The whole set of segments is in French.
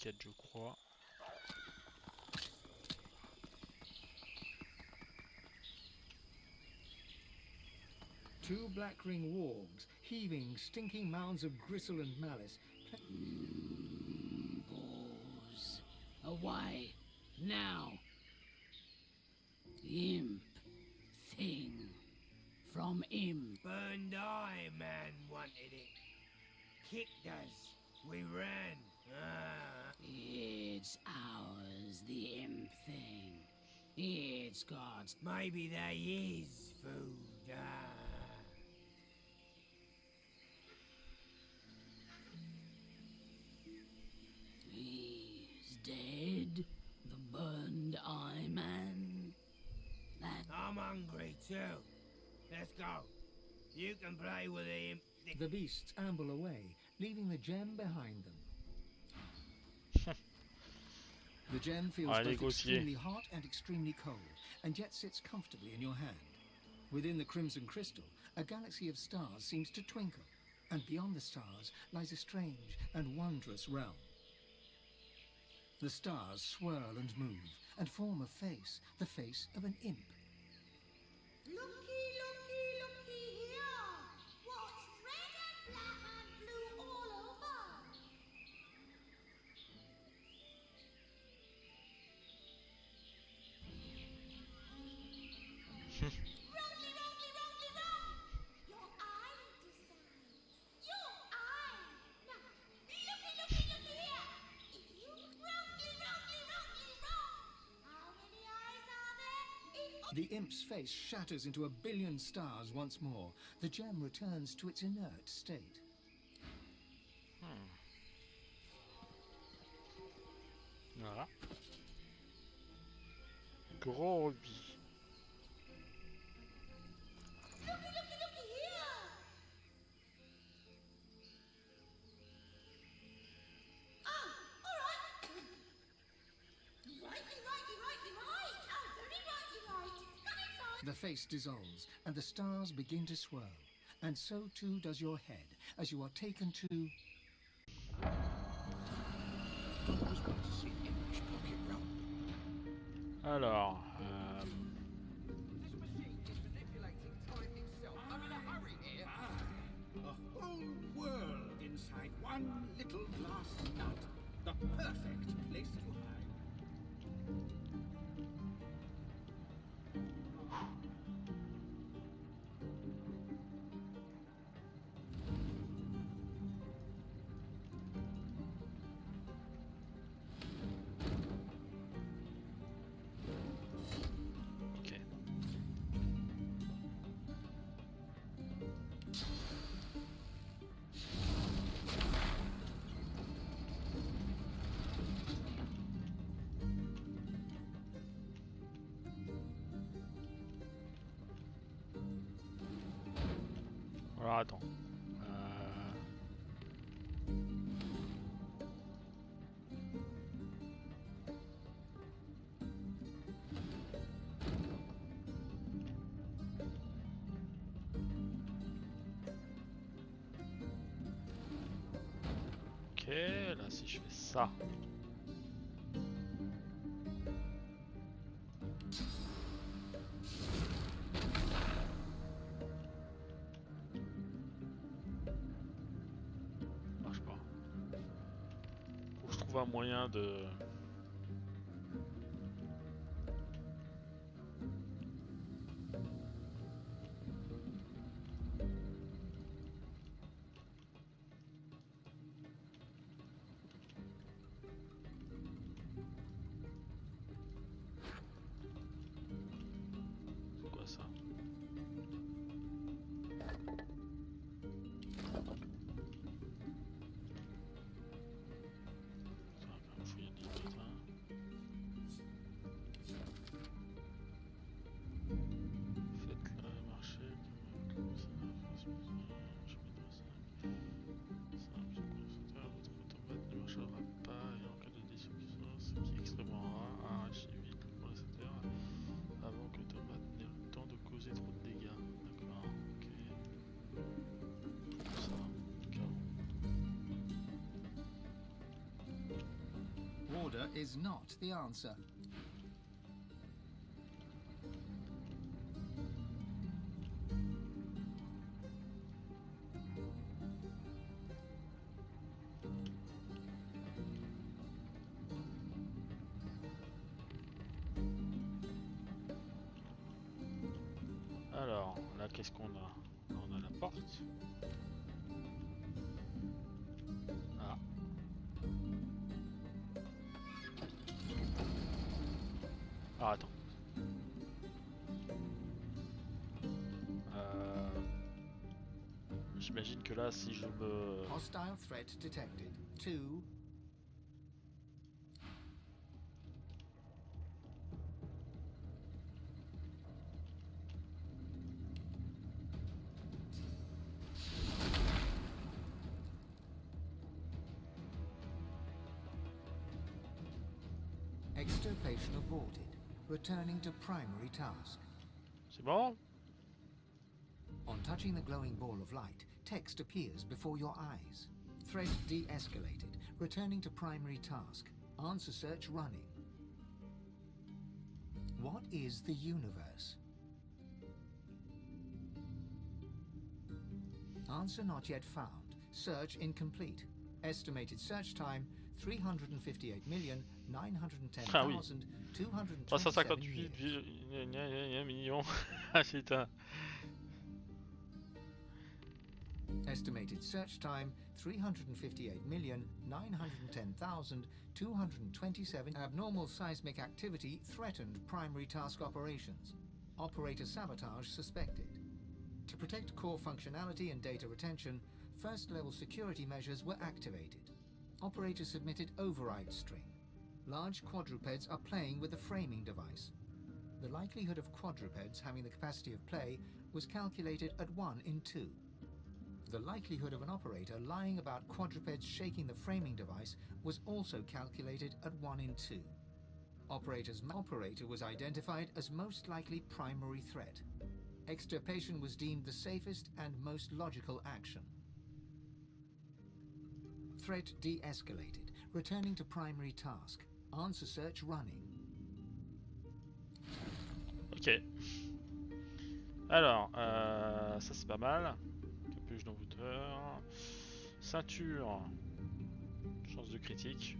quête, je crois. Two black-ring wargs, heaving, stinking mounds of gristle and malice. Balls. Away. Now. Imp. Thing. From imp. Burned eye man wanted it. Kicked us. We ran. Ah. It's ours, the imp thing. It's God's. Maybe there is food. Ah. He's dead. The burned eye man. That. I'm hungry too. Let's go. You can play with him. The beasts amble away, leaving the gem behind them. The gem feels both extremely hot and extremely cold, and yet sits comfortably in your hand. Within the crimson crystal, a galaxy of stars seems to twinkle, and beyond the stars lies a strange and wondrous realm. The stars swirl and move, and form a face, the face of an imp. Looky, looky, looky here! What's red and black and blue all over? Wrongly, wrongly, wrongly, wrong! Your eye decides. Your eye! Now, looky, looky, looky here! If you wrongly, wrongly, wrongly, wrong! How many eyes are there in all? The imp's face shatters into a billion stars once more. The gem returns to its inert state. Voilà. Gros rugby. Looky, looky, looky here! Oh, all right. Righty, righty, righty, right. Oh, very righty, right. Come inside. The face dissolves, and the stars begin to swirl. And so too does your head, as you are taken to... Alors, This machine is manipulating time itself. I'm in a hurry here. A whole world inside one little glass nut. The perfect place to hide. ok. Alors attends. Ok, là si je fais ça. Marche pas. Faut que je trouve un moyen de... C'est quoi ça? Ça va me fouiller une limite, hein. Water is not the answer. Alors, là, qu'est-ce qu'on a? On a la porte. Ah. Ah, attends. J'imagine que là, si je me... Hostile threat detected. 2. Extirpation aborted. Returning to primary task. C'est bon? On touching the glowing ball of light, text appears before your eyes. Threat de-escalated. Returning to primary task. Answer search running. What is the universe? Answer not yet found. Search incomplete. Estimated search time 358,910,227 358 years. millions. Ah putain. Estimated search time 358,910,227. Abnormal seismic activity threatened primary task operations. Operator sabotage suspected. To protect core functionality and data retention, first-level security measures were activated. Operator submitted override string. Large quadrupeds are playing with the framing device. The likelihood of quadrupeds having the capacity of play was calculated at 1 in 2. The likelihood of an operator lying about quadrupeds shaking the framing device was also calculated at 1 in 2. Operator was identified as most likely primary threat. Extirpation was deemed the safest and most logical action. Threat de-escalated. Returning to primary task. Answer search running. Ok. Alors, ça c'est pas mal. Capuche d'envoûteur. Ceinture. Chance de critique.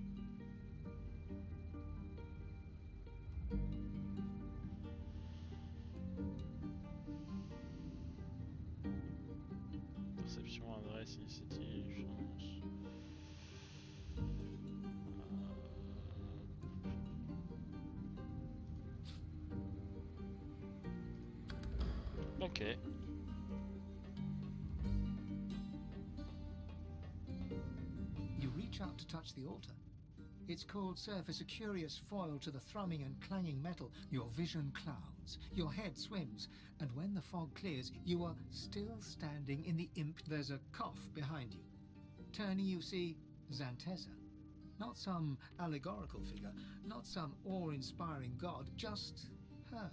Perception, adresse, initiative, chance. Ok. You reach out to touch the altar. Its cold surface a curious foil to the thrumming and clanging metal. Your vision clouds, your head swims, and when the fog clears, you are still standing in the imp. There's a cough behind you. Turning, you see Xanteza. Not some allegorical figure, not some awe-inspiring god, just her.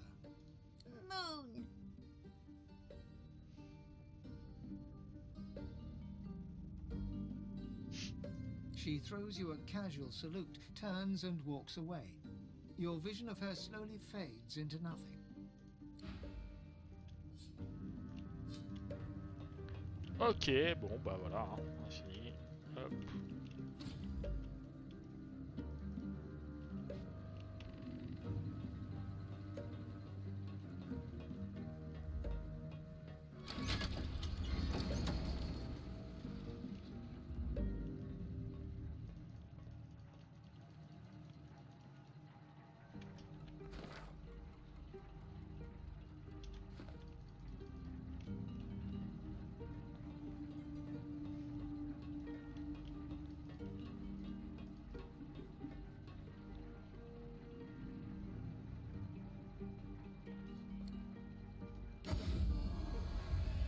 Moon. She throws you a casual salute, turns and walks away. Your vision of her slowly fades into nothing. Ok, bon bah voilà, hein, on a fini. Hop.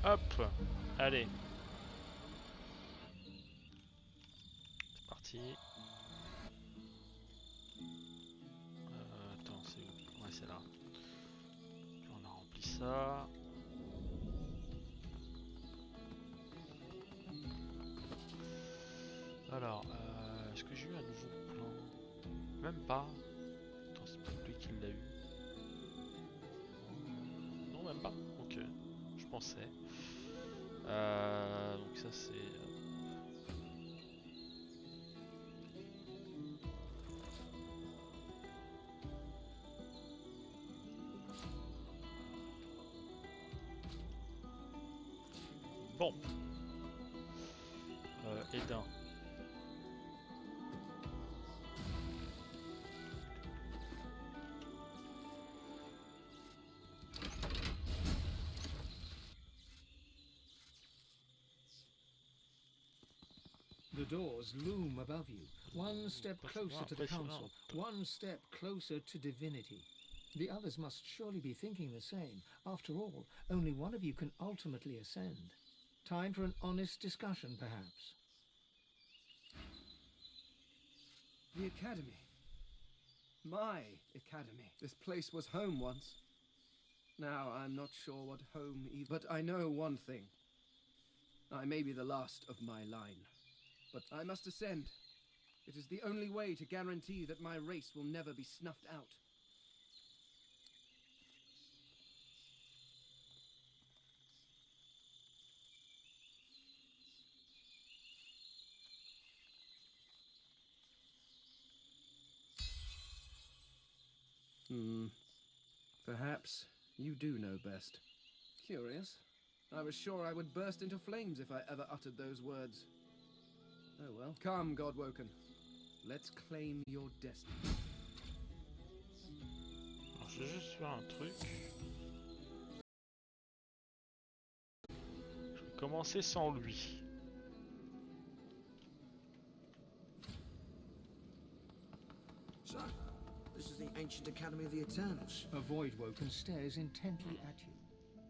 Hop, allez. C'est parti. Attends, c'est où? Ouais, c'est là. Puis on a rempli ça. Alors, est-ce que j'ai eu un nouveau plan? Même pas. Attends, c'est peut-être lui qui l'a eu. Non, même pas. Ok, je pensais. Donc ça c'est... Bon. Edin. The doors loom above you, one step closer to the council, one step closer to divinity. The others must surely be thinking the same. After all, only one of you can ultimately ascend. Time for an honest discussion, perhaps. The academy. My academy. This place was home once. Now I'm not sure what home is, but I know one thing. I may be the last of my line, but I must ascend. It is the only way to guarantee that my race will never be snuffed out. Perhaps you do know best. Curious. I was sure I would burst into flames if I ever uttered those words. Oh well. Come, Godwoken. Let's claim your destiny. Alors je vais juste faire un truc. Je vais commencer sans lui. So, this is the ancient academy of the Eternals. A Voidwoken stares intently at you.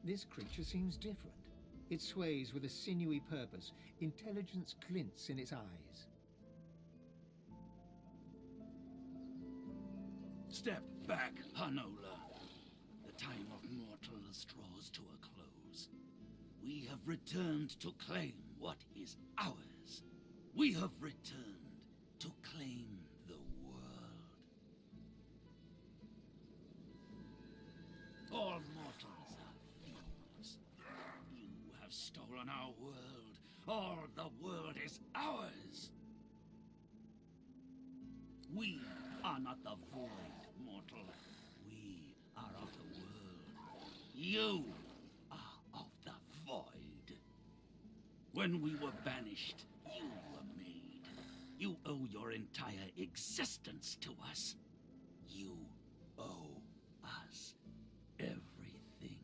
This creature seems different. It sways with a sinewy purpose. Intelligence glints in its eyes. Step back, Hanola. The time of mortals draws to a close. We have returned to claim what is ours. We have returned to claim the world. All mortals are thieves. You have stolen our world. All the world is ours. We are not the void, mortal. We are of the world. You are of the void. When we were banished, you were made. You owe your entire existence to us. You owe us everything.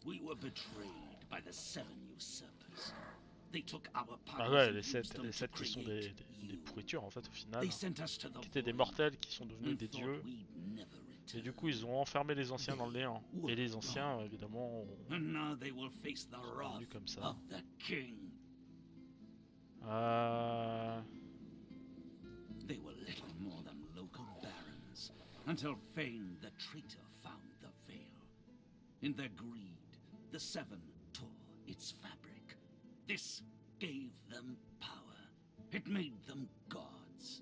We were betrayed by the 7 usurpers. They took our powers Ah ouais, and les used 7 them to qui sont create des you. pourritures en fait au final. They sent us to the Qui étaient des void mortels qui sont devenus and des thought dieux. we'd never Et du return. coup ils ont enfermé les anciens dans le néant. Et les anciens Were évidemment And now they will face the sont wrath devenus comme ça. of the king. They were little more than local barons, until Fane the traitor found the veil. In their greed, the 7 tore its fabric. This gave them power. It made them gods.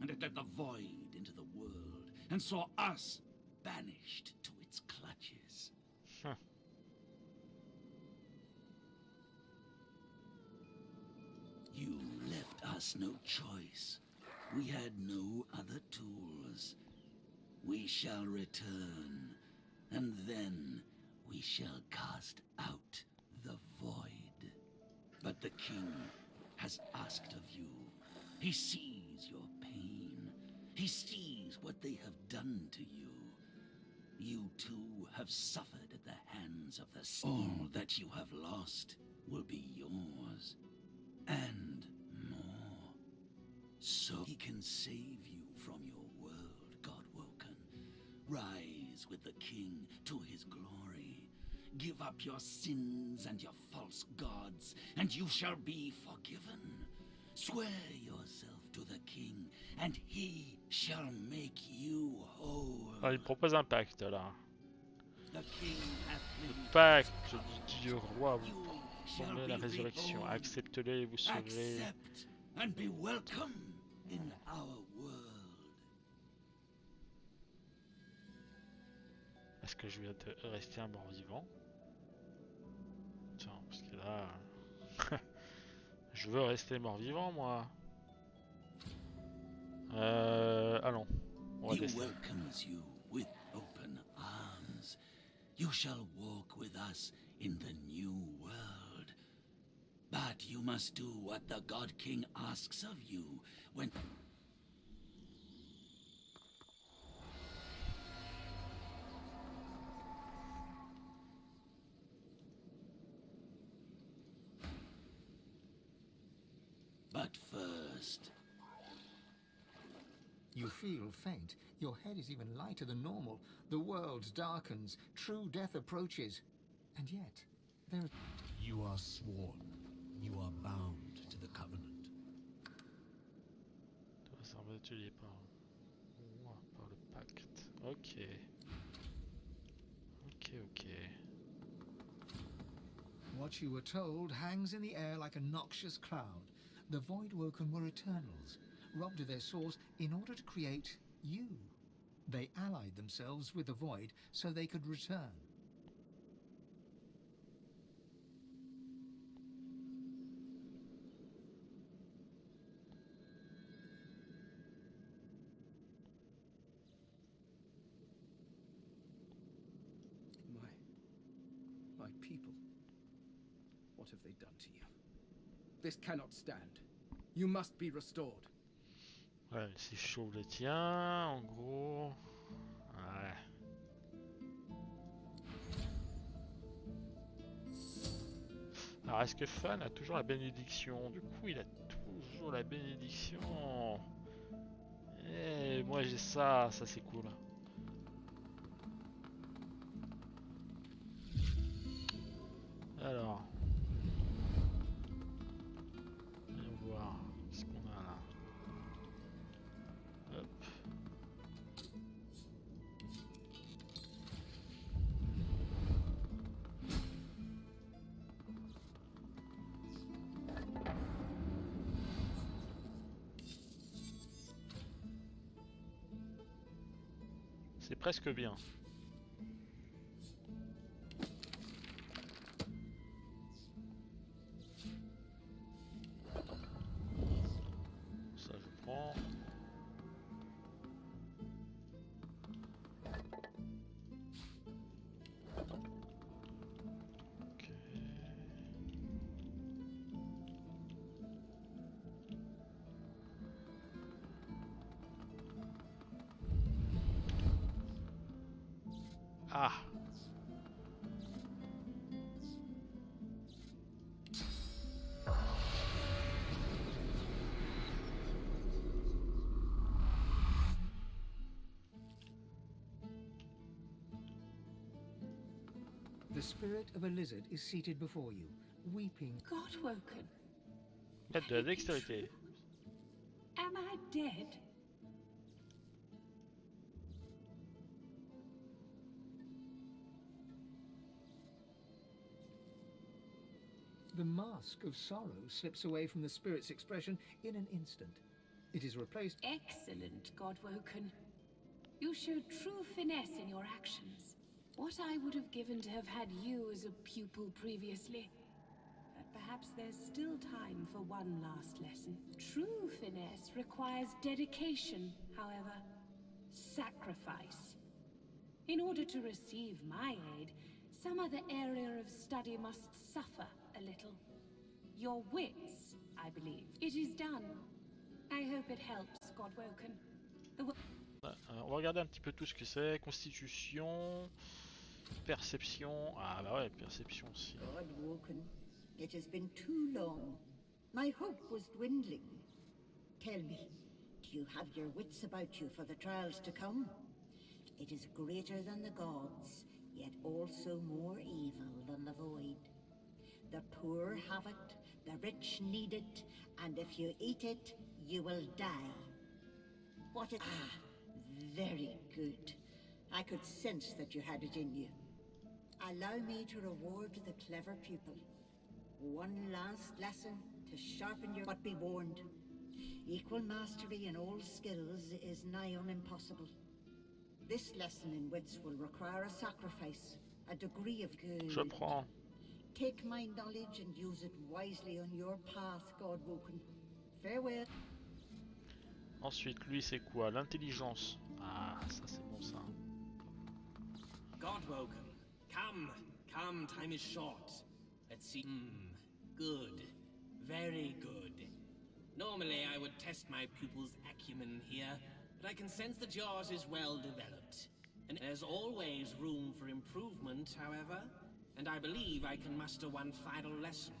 And it let the void into the world, and saw us banished to its clutches. Huh. You left us no choice. We had no other tools. We shall return, and then we shall cast out the void. But the king has asked of you. He sees your pain. He sees what they have done to you. You too have suffered at the hands of the all that you have lost will be yours, and more. So he can save you from your world, Godwoken. Rise with the king to his glory. Give up your sins and your false gods, and you shall be forgiven. Swear yourself to the king, and he shall make you whole. Ah, il propose un pacte là. The king hath Le made pacte us du roi vous You shall promet be la résurrection. reborn. Acceptez-le et vous serez Accept and be welcome. in our world. Est-ce que je vais rester un mort-vivant? Tiens, parce que là... je veux rester mort-vivant, moi. Allons. On va He tester. welcomes you with open arms. You shall walk with us in the new world. But you must do what the God King asks of you when... But first... You feel faint. Your head is even lighter than normal. The world darkens. True death approaches. And yet, there is... You are sworn. You are bound to the covenant. Par le pacte. Ok. Ok. What you were told hangs in the air like a noxious cloud. The Voidwoken were Eternals, robbed of their source in order to create you. They allied themselves with the Void so they could return. My people. What have they done to you? This cannot stand. You must be restored. Ouais, c'est chaud le tien, en gros. Ouais. Alors, est-ce que Fan a toujours la bénédiction? Du coup, il a toujours la bénédiction. Et moi, j'ai ça c'est cool. Alors. Voyons voir ce qu'on a là. Hop. C'est presque bien. Ça je prends. Ok. Ah. The spirit of a lizard is seated before you, weeping. Godwoken, Mettre de la dextérité. am I dead? The mask of sorrow slips away from the spirit's expression in an instant. It is replaced. Excellent, Godwoken. You showed true finesse in your actions. What I would have given to have had you as a pupil previously. But perhaps there's still time for one last lesson. True finesse requires dedication, however. Sacrifice. In order to receive my aid, some other area of study must suffer a little. Your wits, I believe. It is done. I hope it helps, Godwoken. On va regarder un petit peu tout ce que c'est. Constitution, perception. Ah bah ouais, perception aussi. Godwoken, it has been too long. My hope was dwindling. Tell me, do you have your wits about you for the trials to come? It is greater than the gods, yet also more evil than the void. The poor have it, the rich need it, and if you eat it, you will die. What is... Ah, very good. I could sense that you had it in you. Allow me to reward the clever pupil. One last lesson to sharpen your... But be warned. Equal mastery in all skills is nigh on impossible. This lesson in wits will require a sacrifice, a degree of good. Je prends. Take my knowledge and use it wisely on your path, Godwoken. Farewell. Ensuite, lui, c'est quoi? L'intelligence. Ah, ça c'est bon ça. Godwoken, come, time is short. Let's see. Good. Very good. Normally I would test my pupil's acumen here, but I can sense that yours is well developed. And there's always room for improvement, however, and I believe I can muster one final lesson.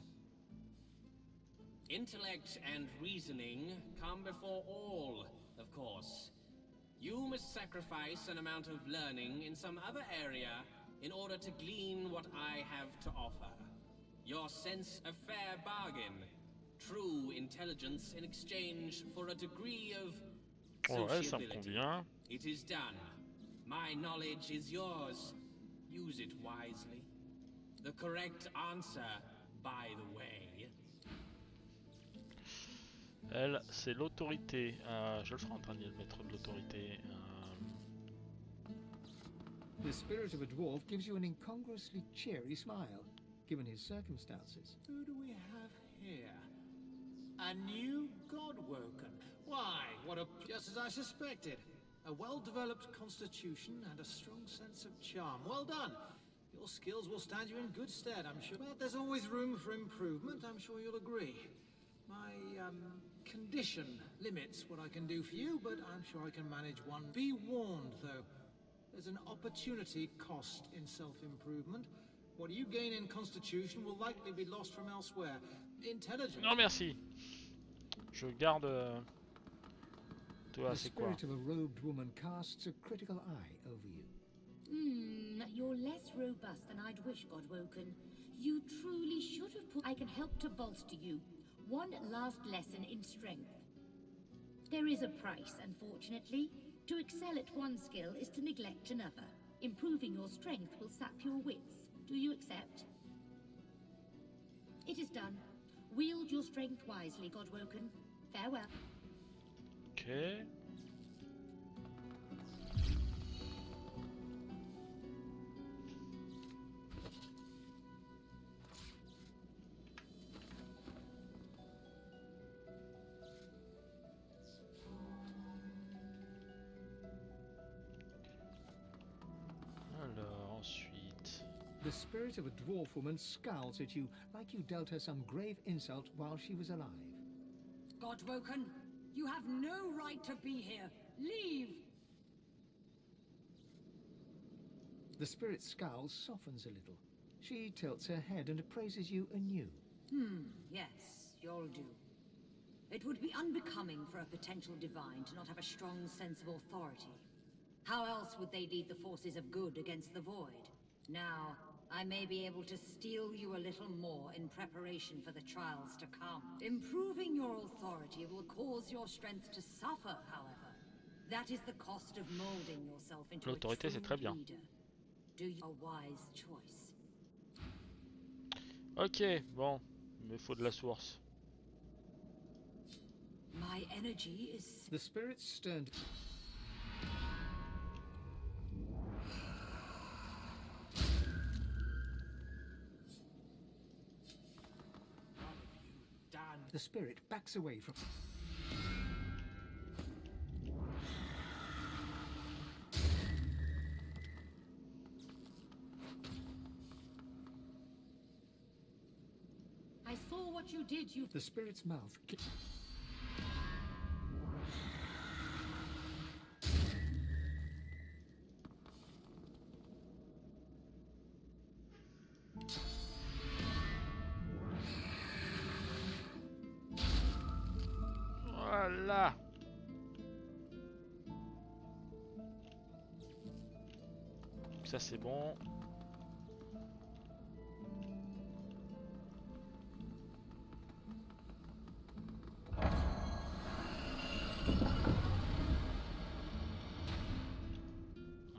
Intellect and reasoning come before all, of course. You must sacrifice an amount of learning in some other area in order to glean what I have to offer. Your sense a fair bargain. True intelligence in exchange for a degree of Ouais, ça me sociability. convient. It is done. My knowledge is yours. Use it wisely. The correct answer, by the way. Elle, c'est l'autorité. Je le ferai en train de mettre de l'autorité. The spirit of a dwarf gives you an incongruously cheery smile, given his circumstances. Who do we have here? A new Godwoken. Why, what a... Just as I suspected. A well-developed constitution and a strong sense of charm. Well done. Your skills will stand you in good stead, I'm sure. But there's always room for improvement, I'm sure you'll agree. My, condition limits what I can do for you, but I'm sure I can manage one. Be warned, though. There's an opportunity cost in self-improvement. What you gain in constitution will likely be lost from elsewhere. Intelligence... Non merci. Je garde... Toi, The c'est quoi? spirit of a robed woman casts a critical eye over you. You're less robust than I'd wish, Godwoken. You truly should have put... I can help to bolster you. One last lesson in strength. There is a price, unfortunately. To excel at one skill is to neglect another. Improving your strength will sap your wits. Do you accept? It is done. Wield your strength wisely, Godwoken. Farewell. Ok. Alors, ensuite... The spirit of a dwarf woman scowls at you like you dealt her some grave insult while she was alive. Godwoken, you have no right to be here. Leave! The spirit's scowl softens a little. She tilts her head and appraises you anew. Yes, you'll do. It would be unbecoming for a potential divine to not have a strong sense of authority. How else would they lead the forces of good against the void? Now, I may be able to steel you a little more in preparation for the trials to come. Improving your authority will cause your strength to suffer, however. That is the cost of molding yourself into a L'autorité, c'est très true bien. leader. Do you a wise choice? Ok, bon. Il me faut de la source. My energy is... The spirit's stern... The spirit backs away from... I saw what you did, you... The spirit's mouth... Voilà. Donc ça c'est bon.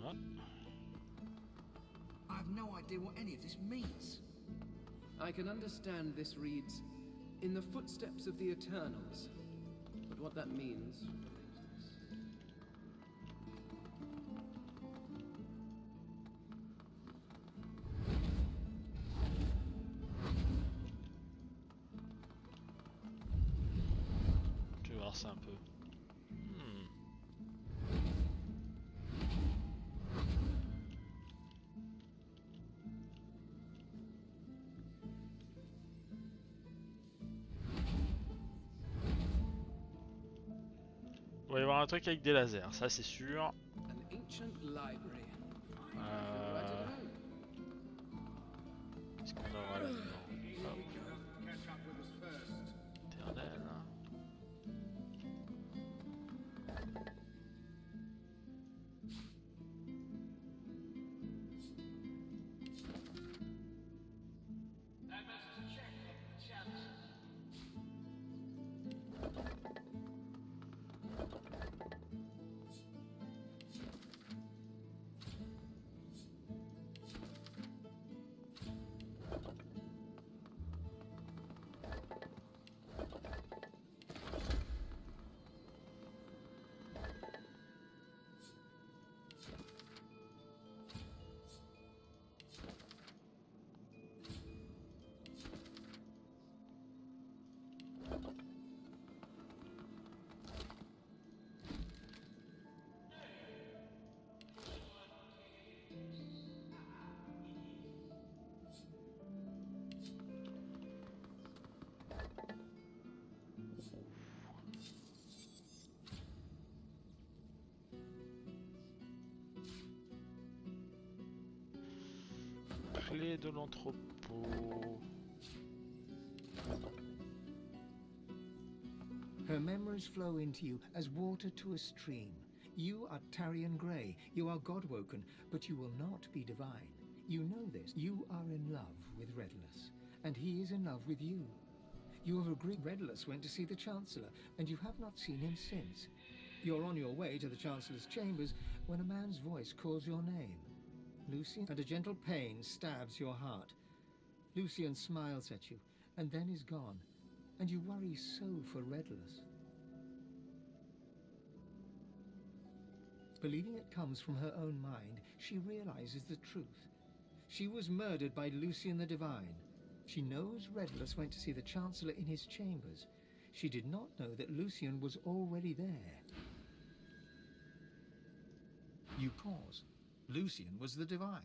Voilà. I have no idea what any of this means. I can understand this reads, "In the footsteps of the Eternals." But but what that means... Je vais voir ça un peu. Il va y avoir un truc avec des lasers, ça c'est sûr. Qu'est-ce qu'on aura là-dedans? Éternel. Clé de l'entrepôt. Her memories flow into you as water to a stream. You are Tarian Grey, you are God-woken, but you will not be divine. You know this. You are in love with Redless, and he is in love with you. You have agreed. Redless went to see the Chancellor, and you have not seen him since. You're on your way to the Chancellor's chambers when a man's voice calls your name. Lucian, and a gentle pain stabs your heart. Lucian smiles at you, and then is gone, and you worry so for Redless. Believing it comes from her own mind, she realizes the truth. She was murdered by Lucian the Divine. She knows Redless went to see the Chancellor in his chambers. She did not know that Lucian was already there. You pause. Lucian was the Divine.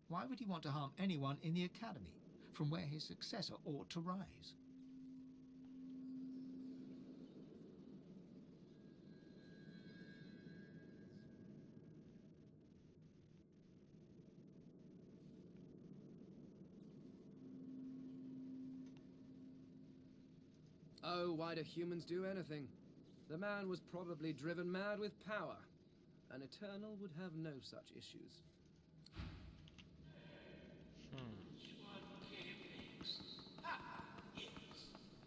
Why would he want to harm anyone in the Academy, from where his successor ought to rise? Oh, why do humans do anything? The man was probably driven mad with power. An Eternal would have no such issues.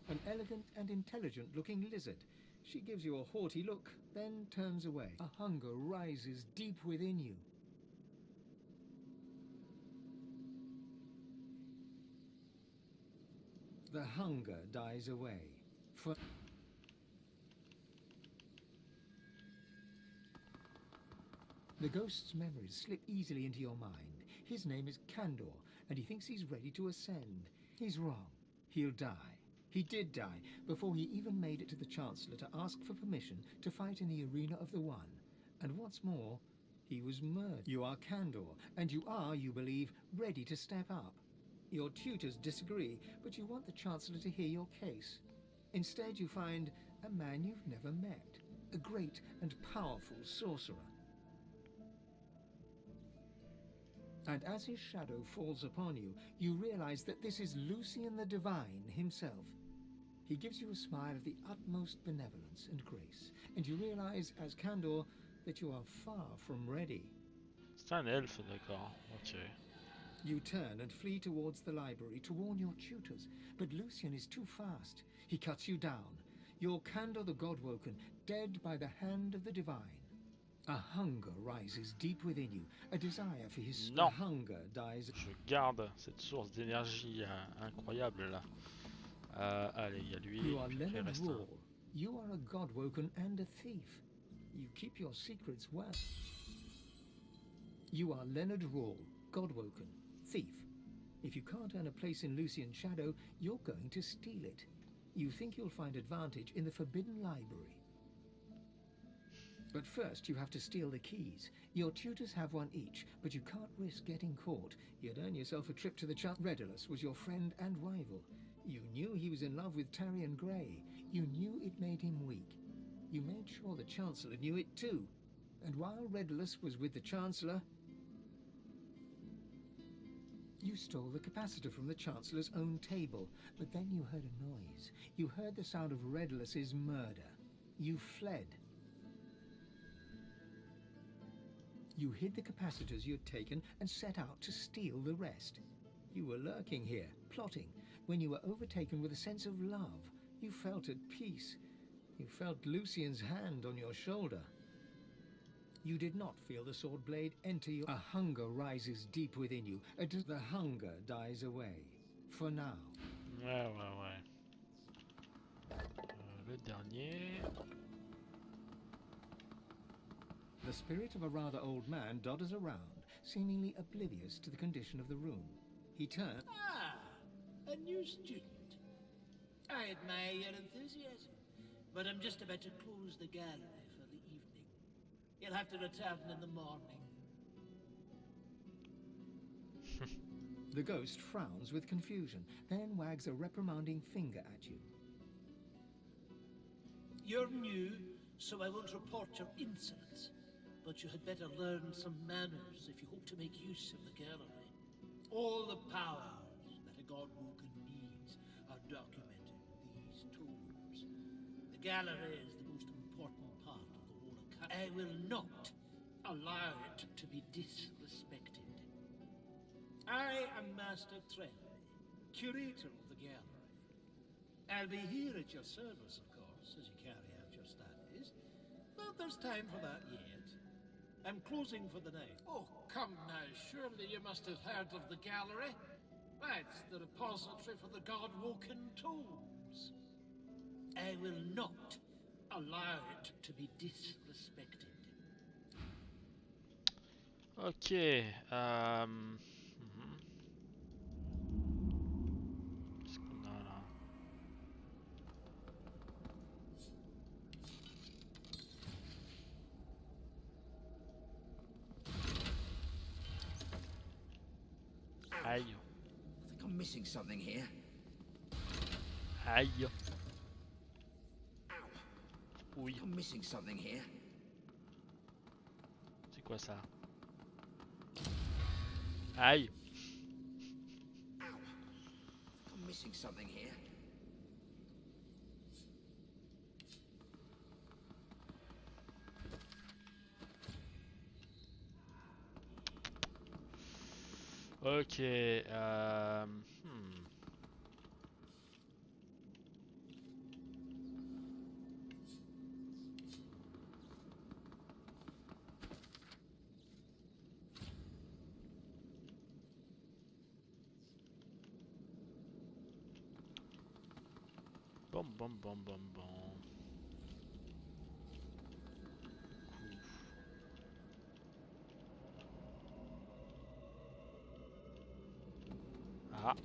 An elegant and intelligent-looking lizard. She gives you a haughty look, then turns away. A hunger rises deep within you. The hunger dies away. For the ghost's memories slip easily into your mind. His name is Kandor, and he thinks he's ready to ascend. He's wrong. He'll die. He did die before he even made it to the Chancellor to ask for permission to fight in the Arena of the One. And what's more, he was murdered. You are Kandor, and you are, you believe, ready to step up. Your tutors disagree, but you want the Chancellor to hear your case. Instead, you find a man you've never met, a great and powerful sorcerer. And as his shadow falls upon you, you realize that this is Lucian the Divine himself. He gives you a smile of the utmost benevolence and grace, and you realize, as Kandor, that you are far from ready. C'est un elfe, d'accord. Ok. You turn and flee towards the library to warn your tutors, but Lucian is too fast. He cuts you down. You're Kandor the God-woken, dead by the hand of the Divine. A hunger rises deep within you, a desire for his hunger dies. Je garde cette source d'énergie incroyable là. Allez, il y a lui, You are puis après, il Leonard reste un. Rawl, You are a godwoken and a thief. You keep your secrets well. You are Leonard Rawle, godwoken, thief. If you can't earn a place in Lucian's shadow, you're going to steal it. You think you'll find advantage in the Forbidden Library. But first, you have to steal the keys. Your tutors have one each, but you can't risk getting caught. You'd earn yourself a trip to the Redulus was your friend and rival. You knew he was in love with Tarion Grey. You knew it made him weak. You made sure the Chancellor knew it too. And while Redulus was with the Chancellor, you stole the capacitor from the Chancellor's own table. But then you heard a noise. You heard the sound of Redulus's murder. You fled. You hid the capacitors you'd taken and set out to steal the rest. You were lurking here, plotting. When you were overtaken with a sense of love, you felt at peace. You felt Lucian's hand on your shoulder. You did not feel the sword blade enter you. A hunger rises deep within you. The hunger dies away. For now. Ouais. Le dernier. The spirit of a rather old man dodders around, seemingly oblivious to the condition of the room. He turned. Ah, a new student. I admire your enthusiasm, but I'm just about to close the gallery for the evening. You'll have to return in the morning. The ghost frowns with confusion, then wags a reprimanding finger at you. You're new, so I won't report your insolence. But you had better learn some manners if you hope to make use of the gallery. All the powers that a godwoken needs are documented in these tomes. The gallery is the most important part of the whole account. I will not allow it to be disrespected. I am Master Trelly, curator of the gallery. I'll be here at your service, of course, as you carry out your studies. But there's time for that yet. I'm closing for the night. Oh, come now. Surely you must have heard of the gallery. That's the repository for the godwoken tomes. I will not allow it to be disrespected. Ok. Qu'est-ce qu'on a là? Aïe. I think I'm missing something here. Aïe. Ow. Oui. I'm missing something here. C'est quoi ça? Aïe. Ow. I'm missing something here. Ok. Bon. Ah.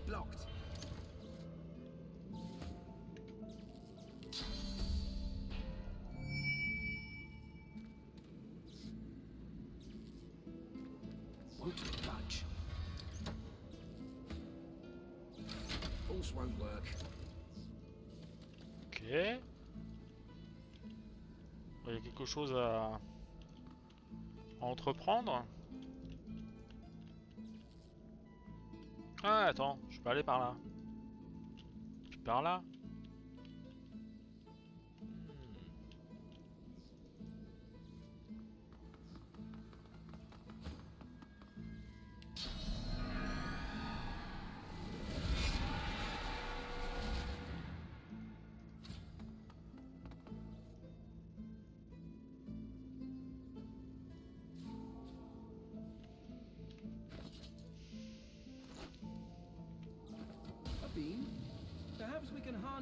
Blocked. Won't budge. Force won't work. Ok. Il y a quelque chose à entreprendre. Ah, attends, je peux aller par là. Puis par là.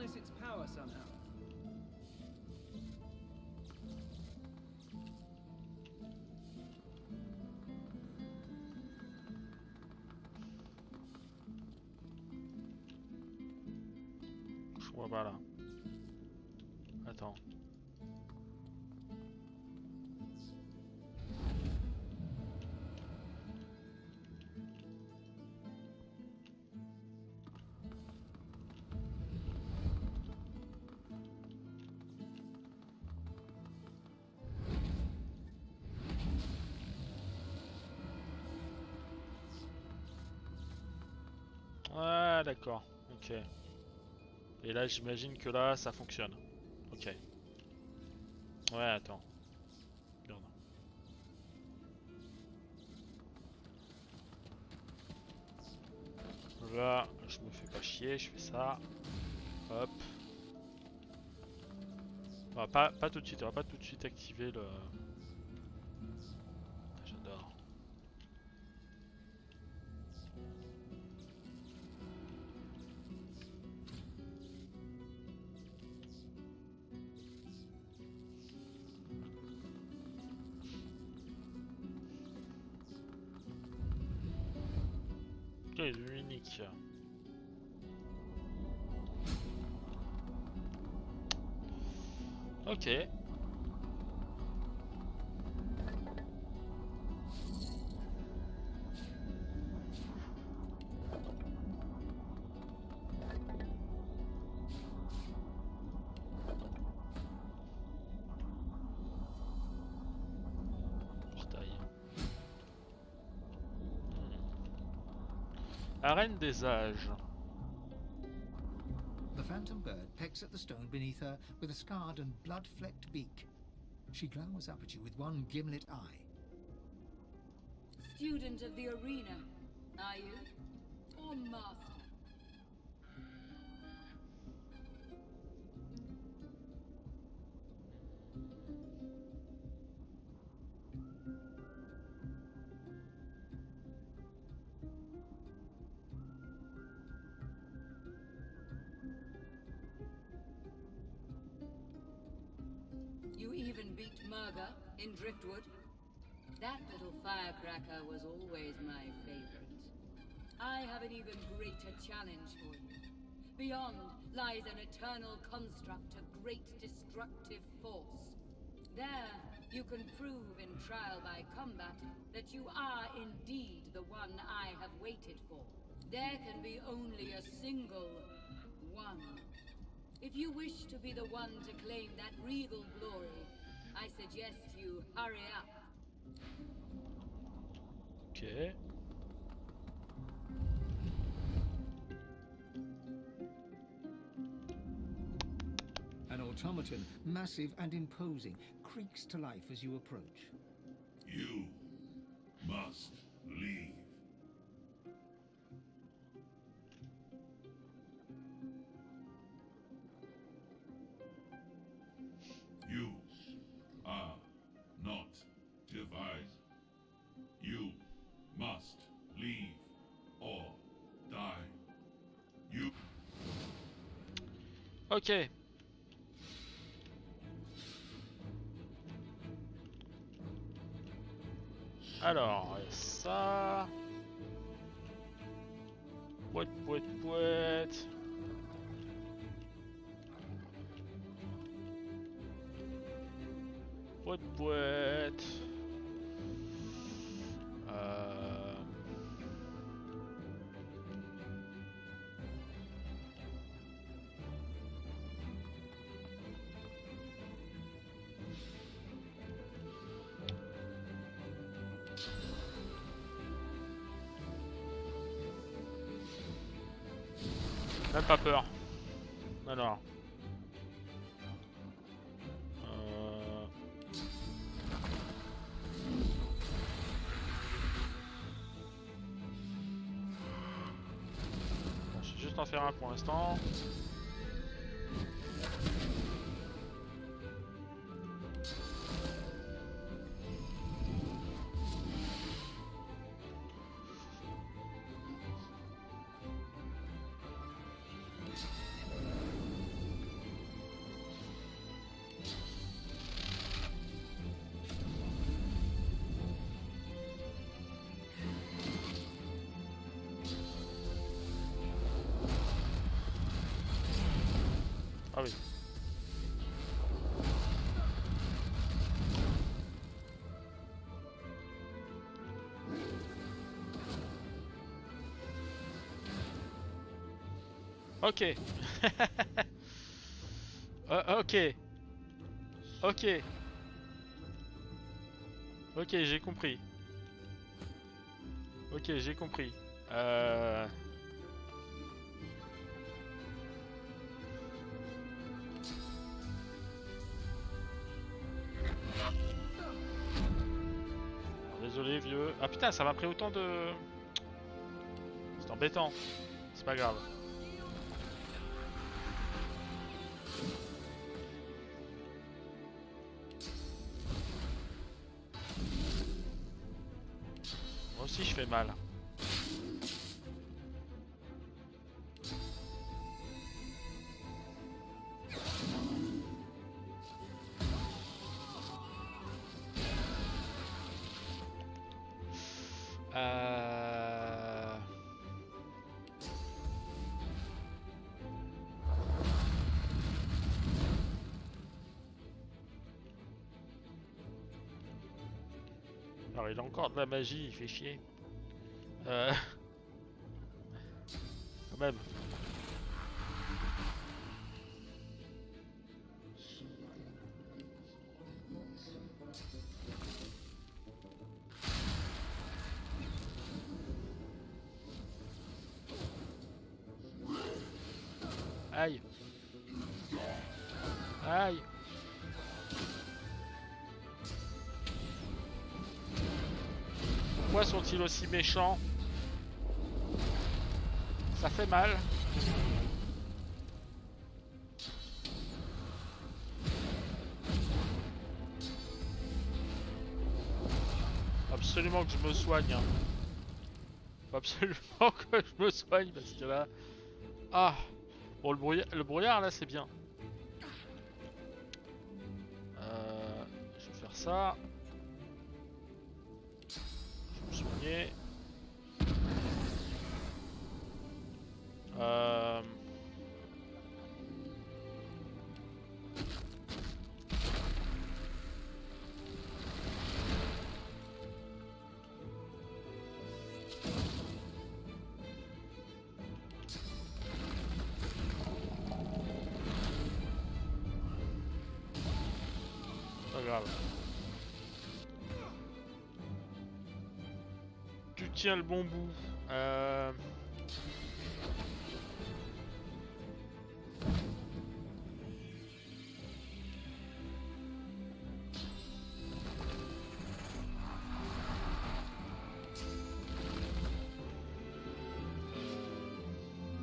harness its power somehow. Je vois pas là. Attends. Ouais, d'accord. Ok. Et là, j'imagine que là, ça fonctionne. Ok. Ouais, attends. Merde. Là, je me fais pas chier, je fais ça. Hop. Ah, pas tout de suite, on va pas tout de suite activer le... J'adore. Ok, unique. Ok. Portail. Arène des âges. The phantom bird pecks at the stone beneath her with a scarred and blood-flecked beak. She glowers up at you with one gimlet eye. Student of the arena, are you? Or master? You even beat Murga in Driftwood? That little firecracker was always my favorite. I have an even greater challenge for you. Beyond lies an eternal construct of great destructive force. There, you can prove in trial by combat that you are indeed the one I have waited for. There can be only a single one. If you wish to be the one to claim that regal glory, I suggest you hurry up. Ok. An automaton, massive and imposing, creaks to life as you approach. You must leave. You are not divided. You must leave or die. You. Ok. Alors, ça... Pouet, pouet, pouet. Pouet, pouet. Même pas peur. Alors. Bon, je vais juste en faire un pour l'instant. Ok. Ok. Ok. Ok, j'ai compris. Ok, j'ai compris. Désolé vieux. Ah putain, ça m'a pris autant de... C'est embêtant. C'est pas grave. Moi aussi je fais mal. Alors il a encore de la magie, il fait chier. Quand même. Aïe. Aïe. Pourquoi sont-ils aussi méchants? Ça fait mal. Faut absolument que je me soigne. Hein. Faut absolument que je me soigne parce que là... Ah. Bon, le brouillard là c'est bien. Je vais faire ça. Je vais me soigner. Pas grave. Tu tiens le bon bout.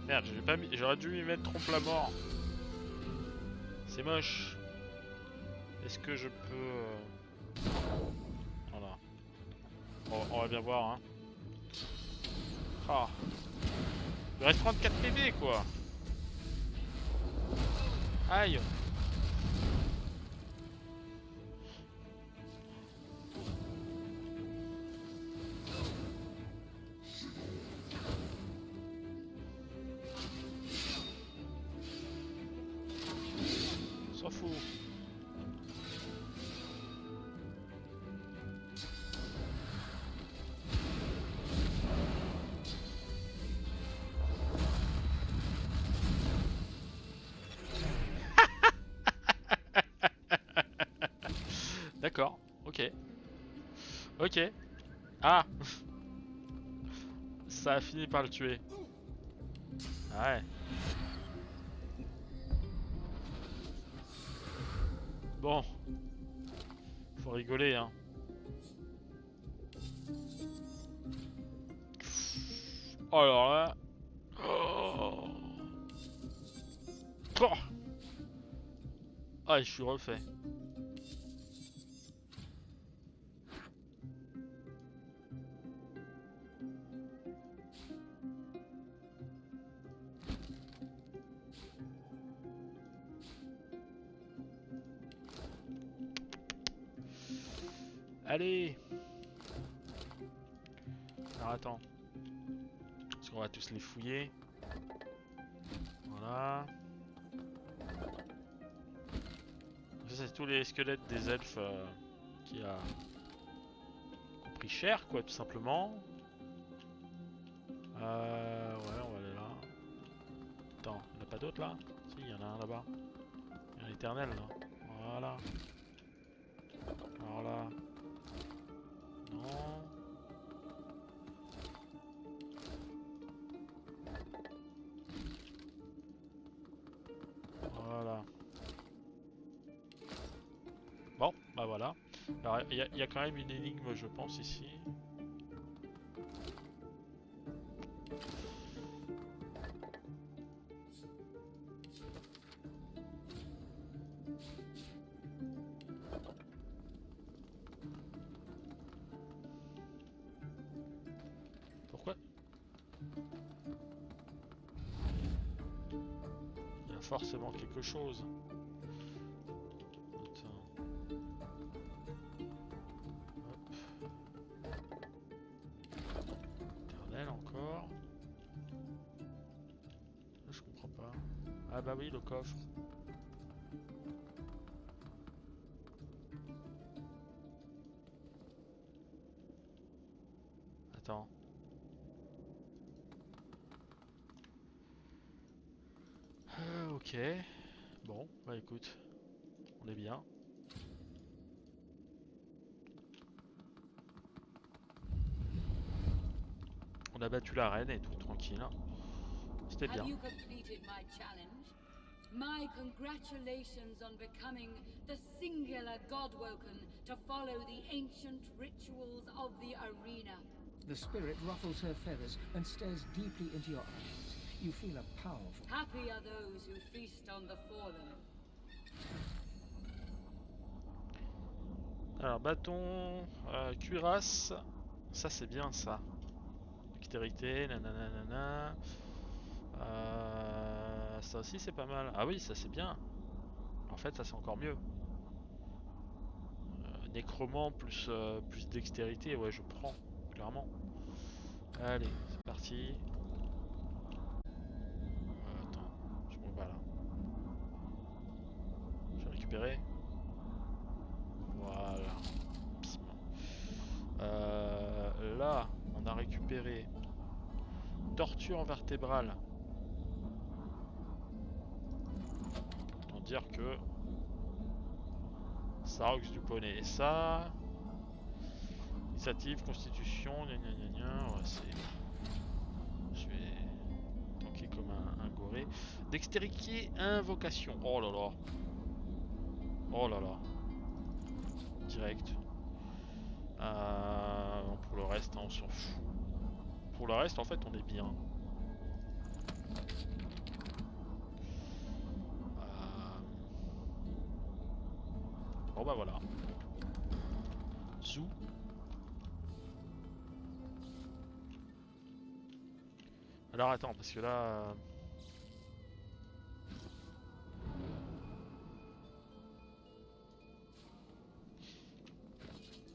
Merde, j'aurais dû m'y mettre trompe la mort. C'est moche. Est-ce que je peux... Voilà. On va bien voir, hein. Ah. Il reste 34 PV, quoi. Aïe. On s'en fout. D'accord, ok. Ok. Ah. Ça a fini par le tuer. Ouais. Bon. Faut rigoler, hein. Oh, alors là... Oh. Oh. Ah, je suis refait. Allez. Alors attends. Parce qu'on va tous les fouiller. Voilà. Ça c'est tous les squelettes des elfes qui ont pris cher quoi tout simplement. Ouais on va aller là. Attends, pas d'autres là? Si, il y en a un là-bas. Il y a un éternel là. Voilà. Alors là. Non. Voilà. Bon, bah voilà. Alors il y a quand même une énigme, je pense, ici. Pourquoi? Il y a forcément quelque chose. Encore. Je comprends pas. Ah bah oui, le coffre. Attends. Ok. Bon, bah écoute. On est bien. On a battu la reine et tout, tranquille. C'était bien. My congratulations on becoming the singular Godwoken to follow the ancient rituals of the arena. The spirit ruffles her feathers and stares deeply into your eyes. You feel a powerful... Happy are those who feast on the fallen. Alors, bâton, cuirasse, ça c'est bien ça. Dextérité, nanana. Ça aussi c'est pas mal. Ah oui, ça c'est bien. En fait, ça c'est encore mieux. Nécromant plus dextérité, ouais, je prends, clairement. Allez, c'est parti. Attends, je m'en vais là. Je vais récupérer. Voilà. Là, on a récupéré torture vertébrale. Autant dire que ça rox du poney. Et ça, initiative, constitution, gna gna gna gna. Ouais, c'est. Je vais tanker comme un goré. Dextérité, invocation. Oh là là. Oh là là. Direct. Pour le reste, hein, on s'en fout. Pour le reste, en fait, on est bien. Bon bah voilà. Zou. Alors attends, parce que là...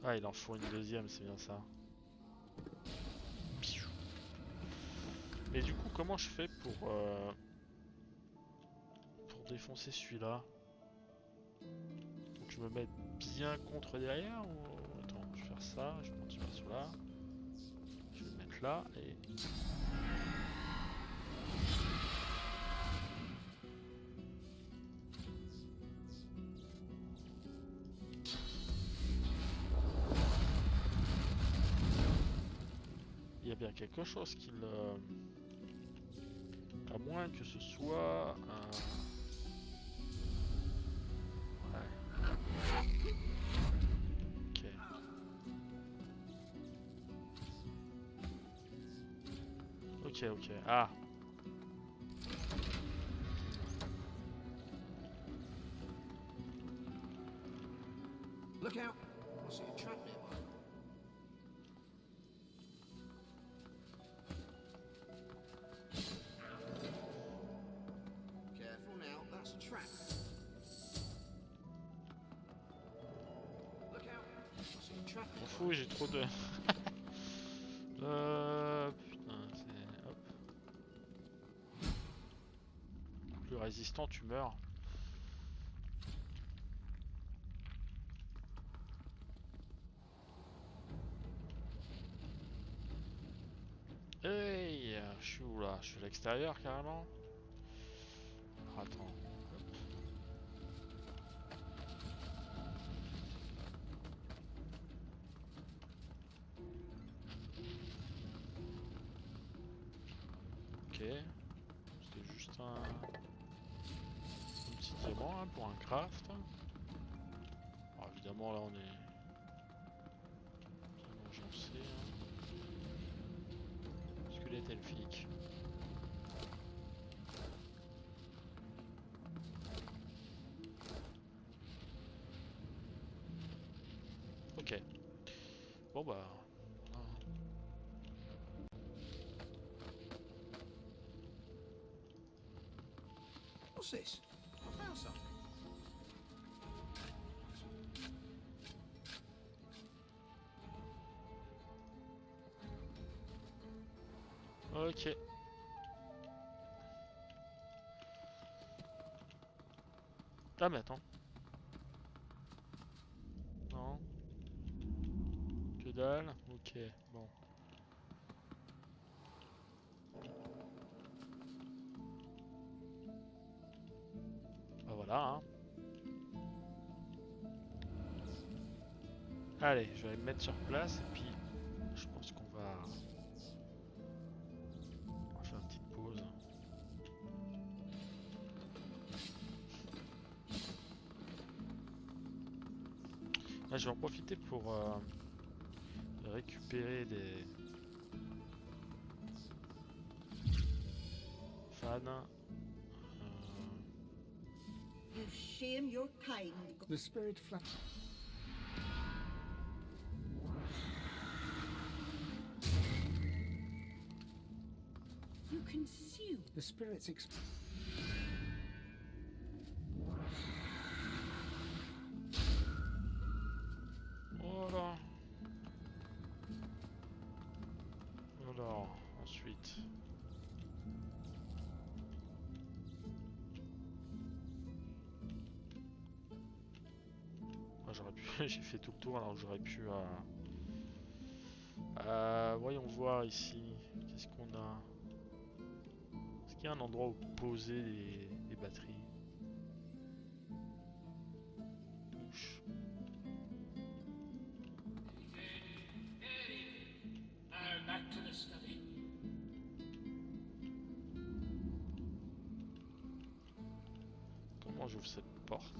Ah, il en faut une deuxième, c'est bien ça. Mais du coup, comment je fais pour défoncer celui-là? Faut que je me mette bien contre derrière ou... Attends, je vais faire ça, je vais prendre ce perso-là. Je vais le mettre là et... Il y a bien quelque chose qui le... À moins que ce soit un... Ouais. Ok. Ok, ok. Ah. Look out! I see a trap nearby. Careful now, that's a trap. Look out! I see a trap. M'en fous, j'ai trop de... Putain, c'est... Hop. Plus résistant, tu meurs. Hey, je suis où là? Je suis à l'extérieur carrément. C'était juste un petit diamant hein, pour un craft. Alors évidemment là on est agencé. Hein. Squelette elfique. Ok. Bon bah. What's this? I found something. Ok. Ah mais attends. Non. Que dalle. Ok. Bon. Bah voilà. Hein. Allez, je vais me mettre sur place et puis je pense qu'on va faire une petite pause. Là, je vais en profiter pour récupérer des fans. You shame your kind. The spirit flat. You consume. The spirits Voilà. Alors, ensuite. Ah, j'aurais pu. J'ai fait tout le tour alors j'aurais pu. Voyons voir ici. Qu'est-ce qu'on a? Est-ce qu'il y a un endroit où poser les batteries? Touche. Back to the study. Comment j'ouvre cette porte?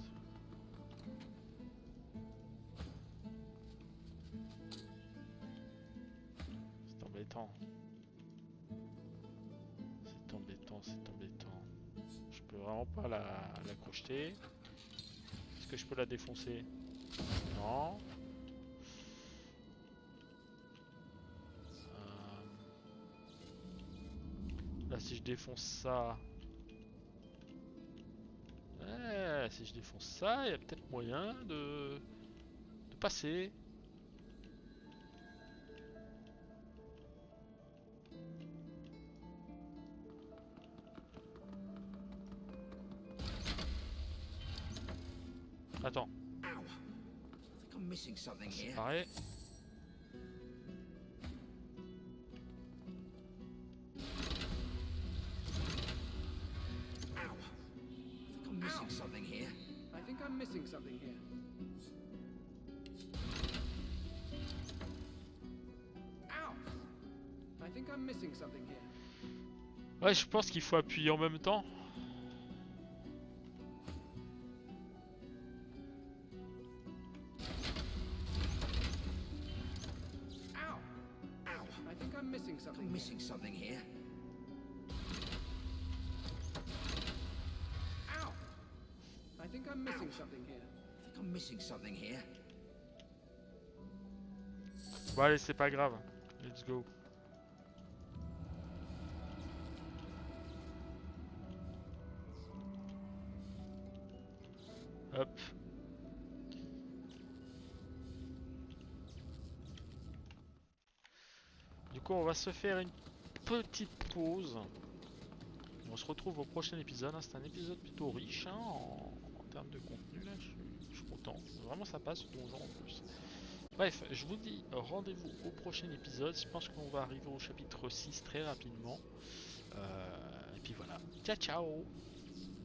C'est embêtant. C'est embêtant, c'est embêtant. Je peux vraiment pas la crocheter. Est-ce que je peux la défoncer? Non. Là, si je défonce ça... Ouais, si je défonce ça, il y a peut-être moyen de passer. Attends. Ow. I think I'm missing something C'est here. pareil. Something here. I think I'm missing something here. Ow! I think I'm missing something here. Ouais, je pense qu'il faut appuyer en même temps. Ow! Ow! I think I'm missing something. I'm missing something here. I think I'm missing something here. I think I'm missing something here. Bon allez, c'est pas grave. Let's go. Hop. Du coup, on va se faire une petite pause. On se retrouve au prochain épisode. Hein. C'est un épisode plutôt riche hein, en termes de contenu. Là, je suis content. Vraiment sympa ce donjon en plus. Bref, je vous dis rendez-vous au prochain épisode. Je pense qu'on va arriver au chapitre 6 très rapidement. Et puis voilà. Ciao ciao.